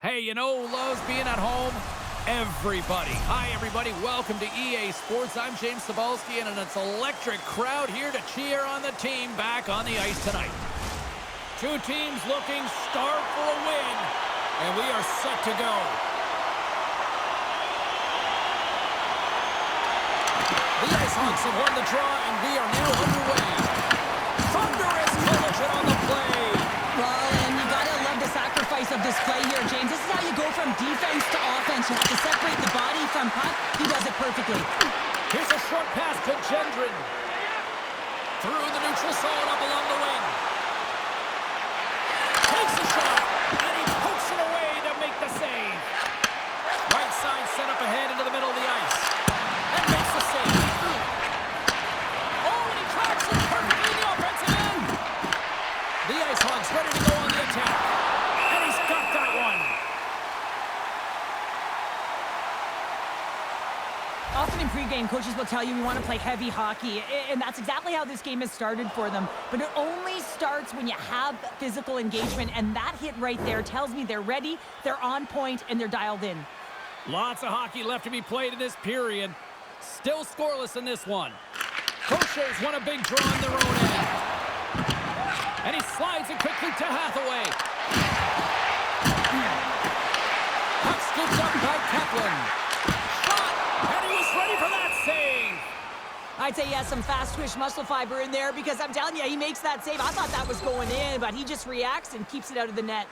Hey, you know who loves being at home? Everybody. Hi, everybody. Welcome to EA Sports. I'm James Cebulski, and it's an electric crowd here to cheer on the team back on the ice tonight. Two teams looking starved for a win, and we are set to go. The Icehogs have won the draw, and we are now underway. Thunderous collision on the play. Well, and you gotta love the sacrifice of this play here, James. This is how you go from defense to offense. You have to separate the body from puck. He does it perfectly. Here's a short pass to Gendron. Through the neutral zone up along the wing. Takes a shot, and he pokes it away to make the save. Right side set up ahead into the middle of the ice. And makes the save. Oh, and he tracks it perfectly in the offensive end. The Icehogs ready to go on the attack. And he's got that one. Often in pregame, coaches will tell you we want to play heavy hockey, and that's exactly how this game has started for them. But it only starts when you have physical engagement, and that hit right there tells me they're ready, they're on point, and they're dialed in. Lots of hockey left to be played in this period. Still scoreless in this one. Crochet's won a big draw on their own end. And he slides it quickly to Hathaway. Puck scooped up by Kaplan. Shot! And he was ready for that save! I'd say he has some fast twitch muscle fiber in there because I'm telling you, he makes that save. I thought that was going in, but he just reacts and keeps it out of the net.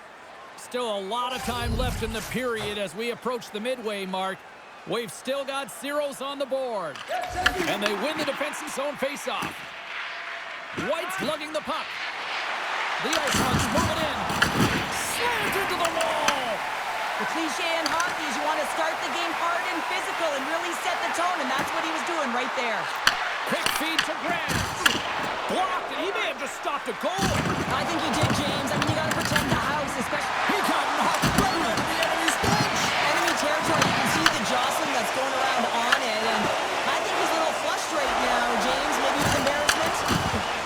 Still a lot of time left in the period as we approach the midway mark. We've still got zeros on the board. And they win the defensive zone faceoff. White's lugging the puck. The Icehogs move it in. Slammed into the wall. The cliche in hockey is you want to start the game hard and physical and really set the tone, and that's what he was doing right there. Quick feed to Grants. Blocked, and he may have just stopped a goal. I think he did, James. I mean, you got to protect the house, especially... He got knocked right into the enemy's bench. Enemy territory, you can see the jostling that's going around on it, and I think he's a little flushed right now, James, maybe with embarrassment.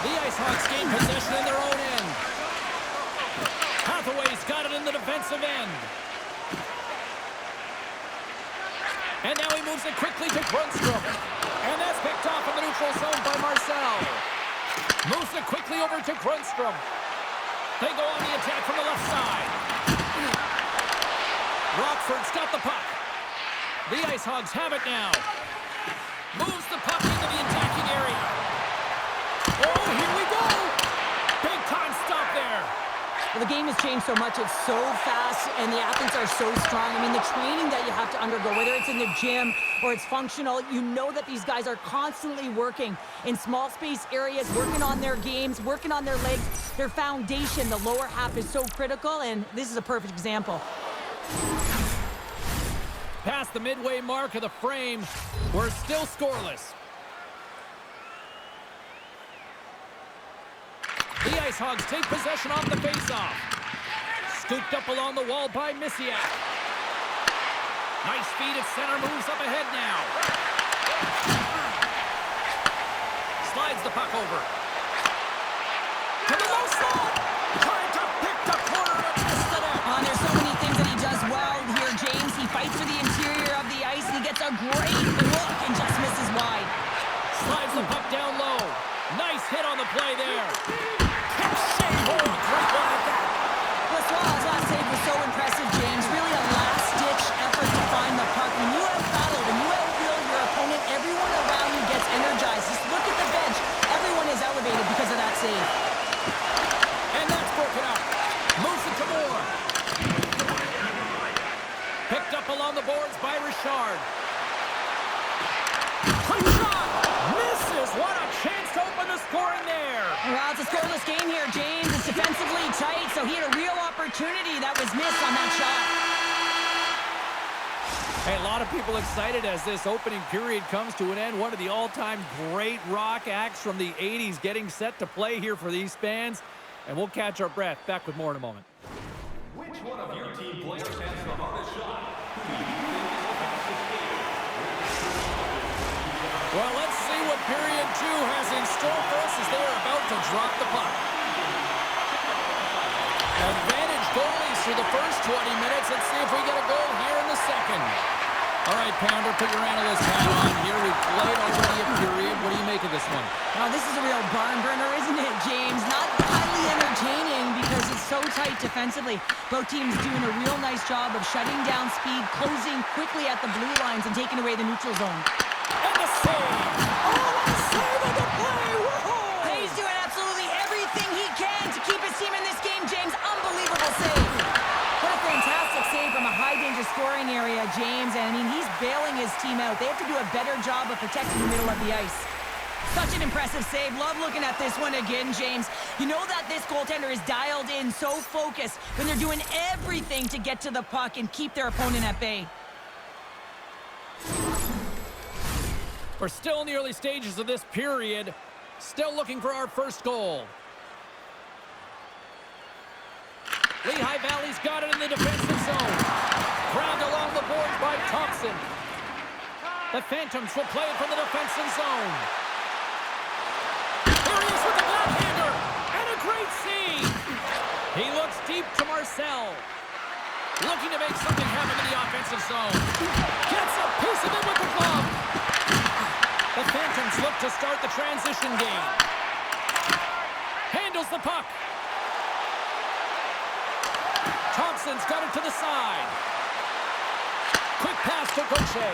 The Icehogs gain possession in their own end. Hathaway's got it in the defensive end. And now he moves it quickly to Grundstrom. And that's picked off in the neutral zone by Marcel. Moves it quickly over to Grundstrom. They go on the attack from the left side. Rockford's got the puck. The Icehogs have it now. Moves the puck into the attacking area. Oh, here we go! Big time stop there. Well, the game has changed so much. It's so fast, and the athletes are so strong. I mean, the training that you have to undergo, whether it's in the gym or it's functional, you know that these guys are constantly working in small space areas, working on their games, working on their legs. Their foundation, the lower half, is so critical, and this is a perfect example. Past the midway mark of the frame, we're still scoreless. The Icehogs take possession off the faceoff. Scooped up along the wall by Misiak. Nice feed at center, moves up ahead now. Slides the puck over. To the low slot. Trying to pick the corner and miss the net. There's so many things that he does well here, James. He fights for the interior of the ice, and he gets a great look and just misses wide. Slides the puck down low. Nice hit on the play there. Shame. Oh, great one at that. Laswell's last save was so impressive, James. Really a last-ditch effort to find the puck. When you have battled, when you have willed your opponent, everyone around you gets energized. Just look at the bench. Everyone is elevated because of that save. And that's broken up. Moves it to Moore. Picked up along the boards by Richard. Quick shot. Misses. What a chance to open the scoring there. Well, it's a scoreless game here, James. It's defensively tight, so he had a real opportunity that was missed on that shot. Hey, a lot of people excited as this opening period comes to an end. One of the all-time great rock acts from the 80s getting set to play here for these fans. And we'll catch our breath. Back with more in a moment. Which one of your team players has the hardest shot? Well, let's see what period 2 has in store for us as they are about to drop the puck. Advantage goalie through the first 20 minutes. Let's see if we get a goal here in the second. All right, Pounder, put your analyst hat on here. We've played already a period. What do you make of this one? Now, this is a real barn burner, isn't it, James? Not highly entertaining because it's so tight defensively. Both teams doing a real nice job of shutting down speed, closing quickly at the blue lines, and taking away the neutral zone. And the save! Oh, what a save of the play! Whoa! He's doing absolutely everything he can to keep his team in this game, James. Unbelievable save. What a fantastic save from a high-danger scoring area, James. And, I mean, he's bailing his team out. They have to do a better job of protecting the middle of the ice. Such an impressive save. Love looking at this one again, James. You know that this goaltender is dialed in, so focused when they're doing everything to get to the puck and keep their opponent at bay. We're still in the early stages of this period. Still looking for our first goal. Lehigh Valley's got it in the defensive zone. Grabbed along the boards by Thompson. The Phantoms will play it from the defensive zone. Here he is with the backhander. And a great save. He looks deep to Marcel. Looking to make something happen in the offensive zone. Gets a piece of it with the glove. The Phantoms look to start the transition game. Handles the puck. Thompson's got it to the side. Quick pass to Gaucher.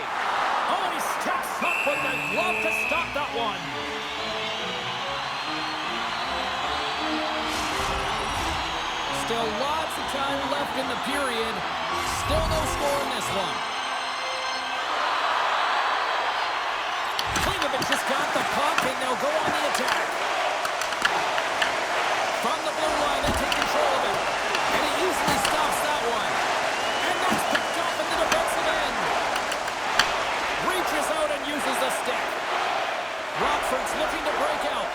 Oh, he steps up with the glove to stop that one. Still lots of time left in the period. Still no score in this one. Klingovich just got the puck, and they'll go on the attack. From the blue line, they take control of it. And he easily stops that one. And that's picked up in the defensive end. Reaches out and uses the stick. Rockford's looking to break out.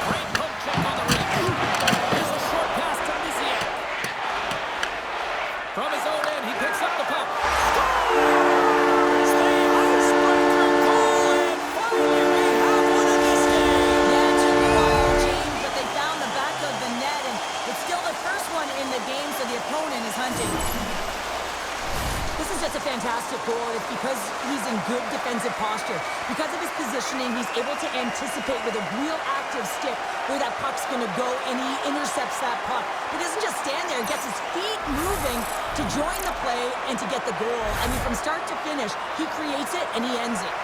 Great poke check on the reach. Here's a short pass to Misiak. From his own end, he picks up the puck. Scores! The icebreaker goal, and finally we have one in this game. Yeah, it took a while, James, but they found the back of the net, and it's still the first one in the game, so the opponent is hunting. This is just a fantastic goal. It's because he's in good defensive posture. Because of his positioning, he's able to anticipate with a real active stick where that puck's going to go, and he intercepts that puck. He doesn't just stand there. He gets his feet moving to join the play and to get the goal. I mean, from start to finish, he creates it and he ends it.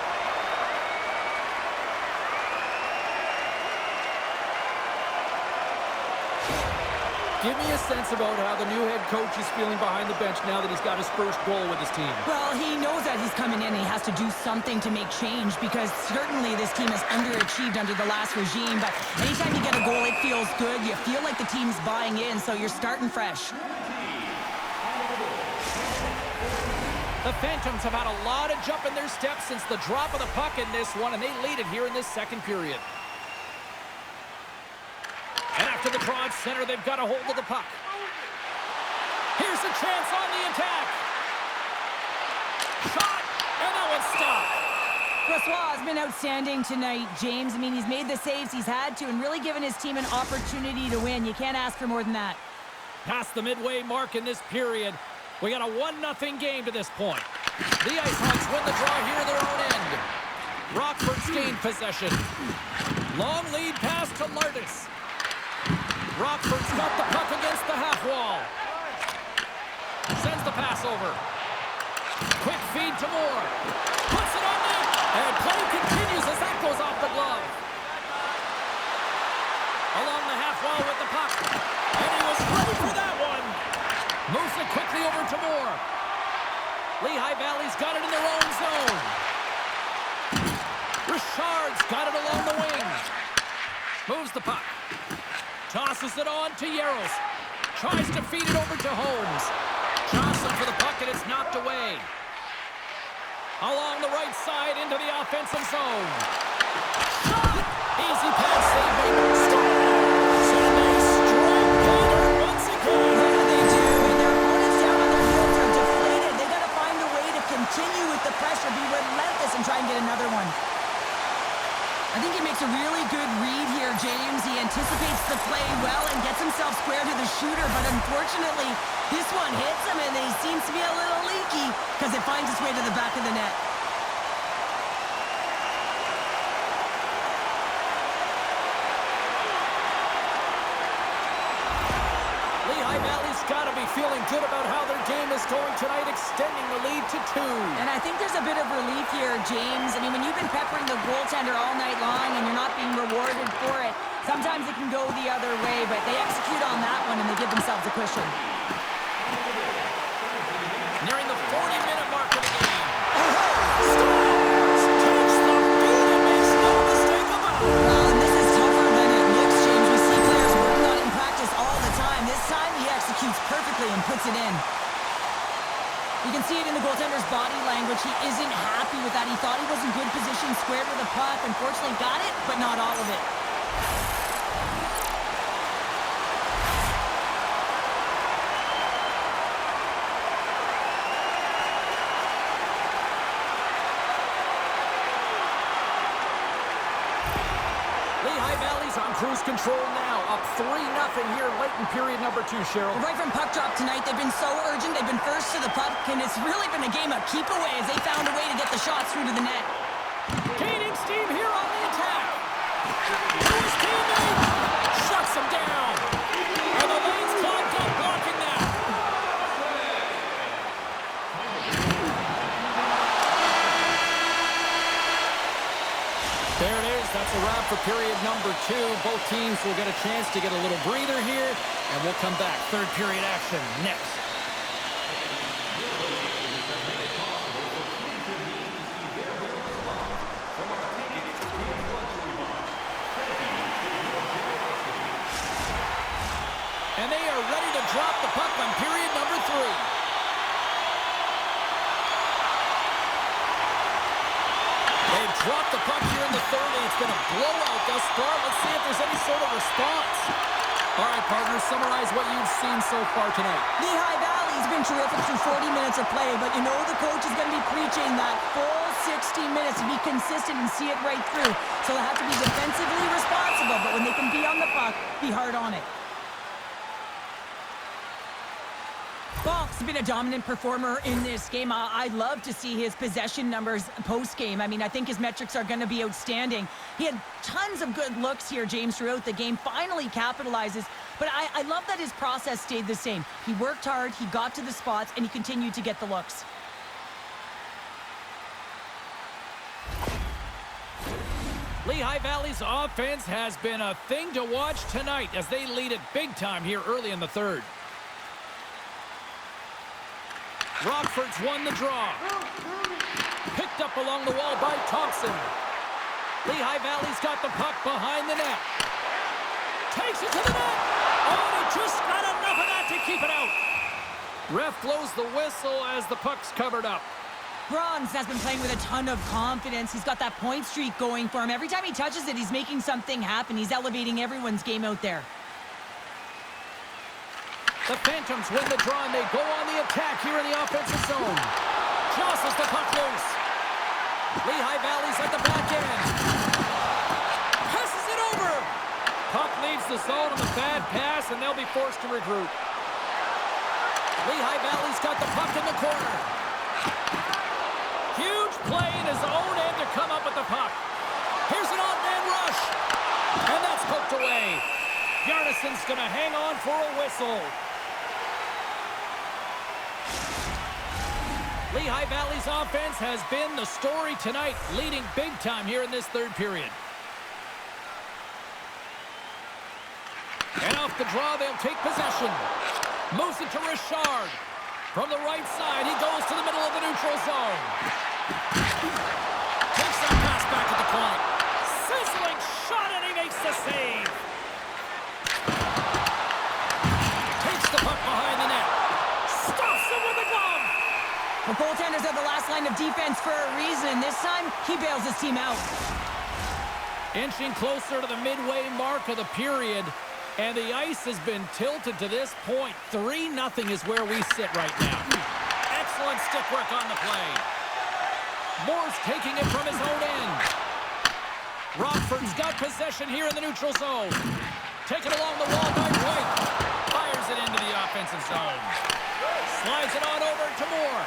Give me a sense about how the new head coach is feeling behind the bench now that he's got his first goal with his team. Well, he knows that he's coming in and he has to do something to make change because certainly this team has underachieved under the last regime. But anytime you get a goal, it feels good. You feel like the team's buying in, so you're starting fresh. The Phantoms have had a lot of jump in their steps since the drop of the puck in this one, and they lead it here in this second period. And after the draw at center, they've got a hold of the puck. Here's a chance on the attack. Shot, and that one's stopped. Brossoit has been outstanding tonight, James. I mean, he's made the saves he's had to and really given his team an opportunity to win. You can't ask for more than that. Past the midway mark in this period, we got a 1-0 game to this point. The Icehogs win the draw here in their own end. Rockford's gained possession. Long lead pass to Lardis. Rockford's got the puck against the half wall. Sends the pass over. Quick feed to Moore. Puts it on net. And play continues as that goes off the glove. Along the half wall with the puck. And he was ready for that one. Moves it quickly over to Moore. Lehigh Valley's got it in their own zone. Richard's got it along the wing. Moves the puck. Tosses it on to Yaros. Tries to feed it over to Holmes. Johnson for the puck, and it's knocked away. Along the right side into the offensive zone. Shot! Easy pass saving. Scores! And they strike Potter once again. Yeah, they do. And their opponents down on their heels are deflated. They got to find a way to continue with the pressure, be relentless, and try and get another one. I think he makes a really good read here, James. He anticipates the play well and gets himself square to the shooter, but unfortunately, this one hits him, and he seems to be a little leaky because it finds its way to the back of the net. Lehigh Valley's got to be feeling good about how their game is going tonight, extending the lead to 2. And I think there's a bit of relief here, James. I mean, when you've been peppering the goaltender all night long and you're not being rewarded for it, sometimes it can go the other way, but they execute on that one and they give themselves a cushion. Nearing the 40-minute mark of the game. Stars takes the beat and makes no mistake about it. Well, and this is tougher than it looks, James. We see players working on it in practice all the time. This time he executes perfectly and puts it in. You can see it in the goaltender's body language. He isn't happy with that. He thought he was in good position, square to the puck. Unfortunately, got it, but not all of it. Lehigh Valley's on cruise control now, up 3-0 here late in period number 2, Cheryl. Right from puck drop tonight, they've been so urgent. They've been first to the puck, and it's really been a game of keep away as they found a way to get the shots through to the net. Gaining steam here on the attack. To his teammate. Shuts him down. And the lane's clogged up, blocking that. There it is. That's a wrap for period number 2. Both teams will get a chance to get a little breather here, and we'll come back. Third period action next. And they are ready to drop the puck on period number 3. They've dropped the puck here in the third, and it's been a blowout thus far. Let's see if there's any sort of response. All right, partners, summarize what you've seen so far tonight. Lehigh Valley's been terrific through 40 minutes of play, but you know the coach is going to be preaching that full 60 minutes to be consistent and see it right through. So they have to be defensively responsible, but when they can be on the puck, be hard on it. Falk's been a dominant performer in this game. I'd love to see his possession numbers post-game. I mean, I think his metrics are going to be outstanding. He had tons of good looks here, James, throughout the game. Finally capitalizes. But I love that his process stayed the same. He worked hard, he got to the spots, and he continued to get the looks. Lehigh Valley's offense has been a thing to watch tonight as they lead it big time here early in the third. Rockford's won the draw. Picked up along the wall by Thompson. Lehigh Valley's got the puck behind the net. Takes it to the net. Oh, and he just got enough of that to keep it out. Ref blows the whistle as the puck's covered up. Bronze has been playing with a ton of confidence. He's got that point streak going for him. Every time he touches it, he's making something happen. He's elevating everyone's game out there. The Phantoms win the draw, and they go on the attack here in the offensive zone. Jostles the puck loose. Lehigh Valley's at the back end. Passes it over. Puck leaves the zone on the bad pass, and they'll be forced to regroup. Lehigh Valley's got the puck in the corner. Huge play in his own end to come up with the puck. Here's an odd-man rush. And that's poked away. Yarnison's going to hang on for a whistle. Lehigh Valley's offense has been the story tonight, leading big time here in this third period. And off the draw, they'll take possession. Moves it to Richard. From the right side, he goes to the middle of the neutral zone. Takes that pass back to the point. Sizzling shot, and he makes the save. Takes the puck behind the net. Stuffs it with the glove. The goaltenders are the last line of defense for a reason. This time, he bails his team out. Inching closer to the midway mark of the period, and the ice has been tilted to this point. 3-0 is where we sit right now. Excellent stick work on the play. Moore's taking it from his own end. Rockford's got possession here in the neutral zone. Taken along the wall by White. Fires it into the offensive zone. Slides it on over to Moore.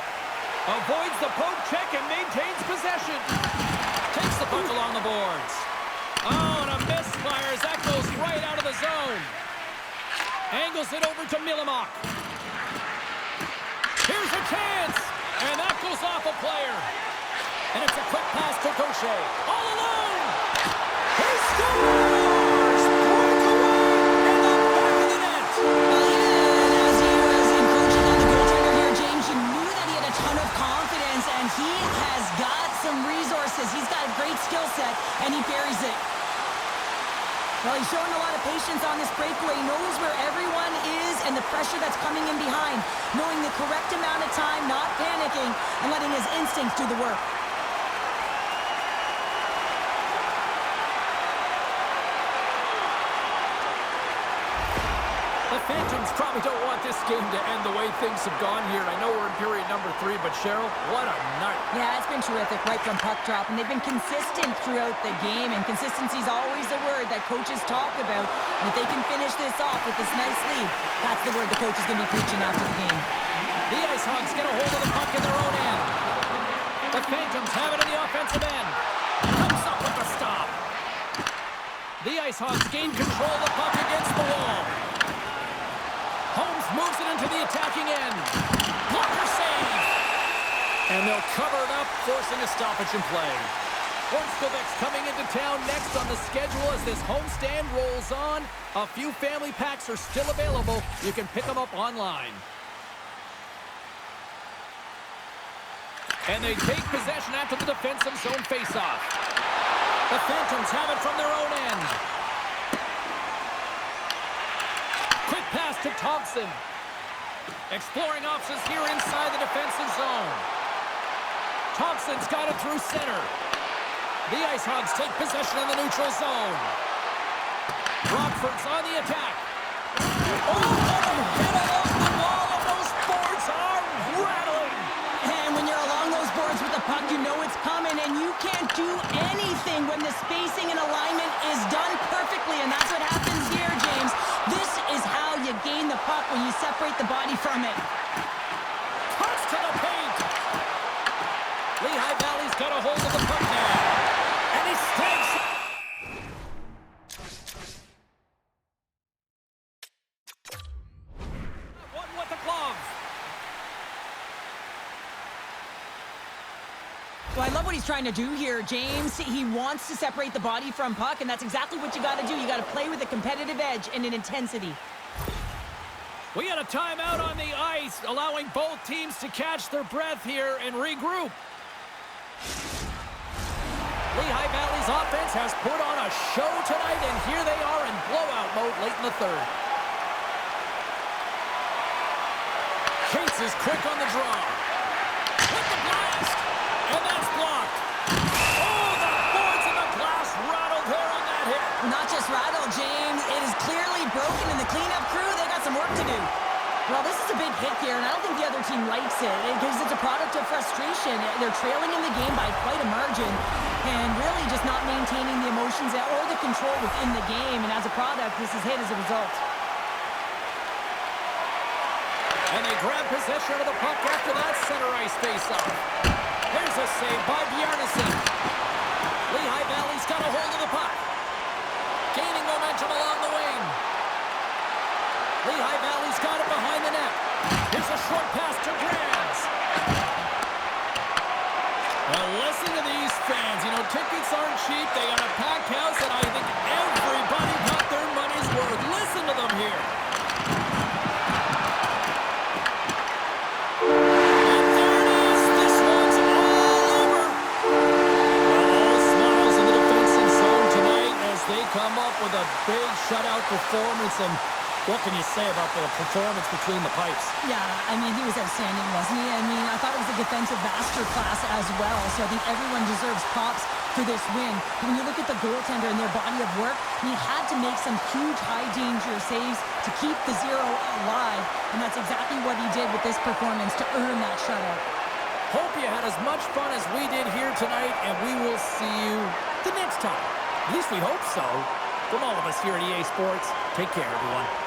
Avoids the poke check and maintains possession. Takes the puck along the boards. Oh, and a misfire as that goes right out of the zone. Angles it over to Milamok. Here's a chance. And that goes off a player. And it's a quick pass to Gaucher. All alone. He scores! Breakaway in the back of the net. And as he was encroaching on the goaltender here, James, you knew that he had a ton of confidence, and he has got some resources. He's got a great skill set, and he buries it. Well, he's showing a lot of patience on this breakaway. He knows where everyone is and the pressure that's coming in behind. Knowing the correct amount of time, not panicking, and letting his instincts do the work. The Phantoms probably don't want this game to end the way things have gone here. I know we're in period number 3, but Cheryl, what a night. Yeah, it's been terrific right from puck drop, and they've been consistent throughout the game, and consistency is always a word that coaches talk about. And if they can finish this off with this nice lead, that's the word the coach is going to be preaching after the game. The Icehogs get a hold of the puck in their own end. The Phantoms have it in the offensive end. Comes up with the stop. The Icehogs gain control of the puck against the wall. Holmes moves it into the attacking end. Blocker save. And they'll cover it up, forcing a stoppage in play. Hornskovic's coming into town next on the schedule as this homestand rolls on. A few family packs are still available. You can pick them up online. And they take possession after the defensive zone faceoff. The Phantoms have it from their own end. Quick pass to Thompson. Exploring options here inside the defensive zone. Thompson's got it through center. The Icehogs take possession in the neutral zone. Rockford's on the attack. Oh, what a hit along the wall, and those boards are rattling. And when you're along those boards with the puck, you know it's coming, and you can't do anything when the spacing and alignment is done perfectly, and that's what happens here, James. This is how you gain the puck when you separate the body from it. Touch to the paint. Lehigh Valley's got a hold of the puck now. And he stakes. One with the glove. Well, I love what he's trying to do here, James. He wants to separate the body from puck, and that's exactly what you got to do. You got to play with a competitive edge and an intensity. We got a timeout on the ice, allowing both teams to catch their breath here and regroup. Lehigh Valley's offense has put on a show tonight, and here they are in blowout mode late in the third. Cates is quick on the draw. With the blast! And that's blocked. Oh, the boards and the glass rattled there on that hit. Not just rattled, James. It is clearly broken, and the cleanup crew, they got some work to do. Well, this is a big hit here, and I don't think the other team likes it because it's a product of frustration. They're trailing in the game by quite a margin and really just not maintaining the emotions or the control within the game, and as a product, this is hit as a result. And they grab possession of the puck after that center ice face-off. Here's a save by Bjarnason. Lehigh Valley's got a hold of the puck. Gaining momentum along the wing. Lehigh Valley's got it behind the net. Here's a short pass to Grands. Well, listen to these fans. You know, tickets aren't cheap. They got a packed house, and I think everybody got their money's worth. Listen to them here. And there it is. This one's all over. Well, all smiles in the defensive zone tonight as they come up with a big shutout performance. And what can you say about the performance between the pipes? Yeah, I mean, he was outstanding, wasn't he? I mean, I thought it was a defensive masterclass as well, so I think everyone deserves props for this win. When you look at the goaltender and their body of work, he had to make some huge high-danger saves to keep the zero alive, and that's exactly what he did with this performance to earn that shutout. Hope you had as much fun as we did here tonight, and we will see you the next time At least we hope so. From all of us here at EA Sports, take care, everyone.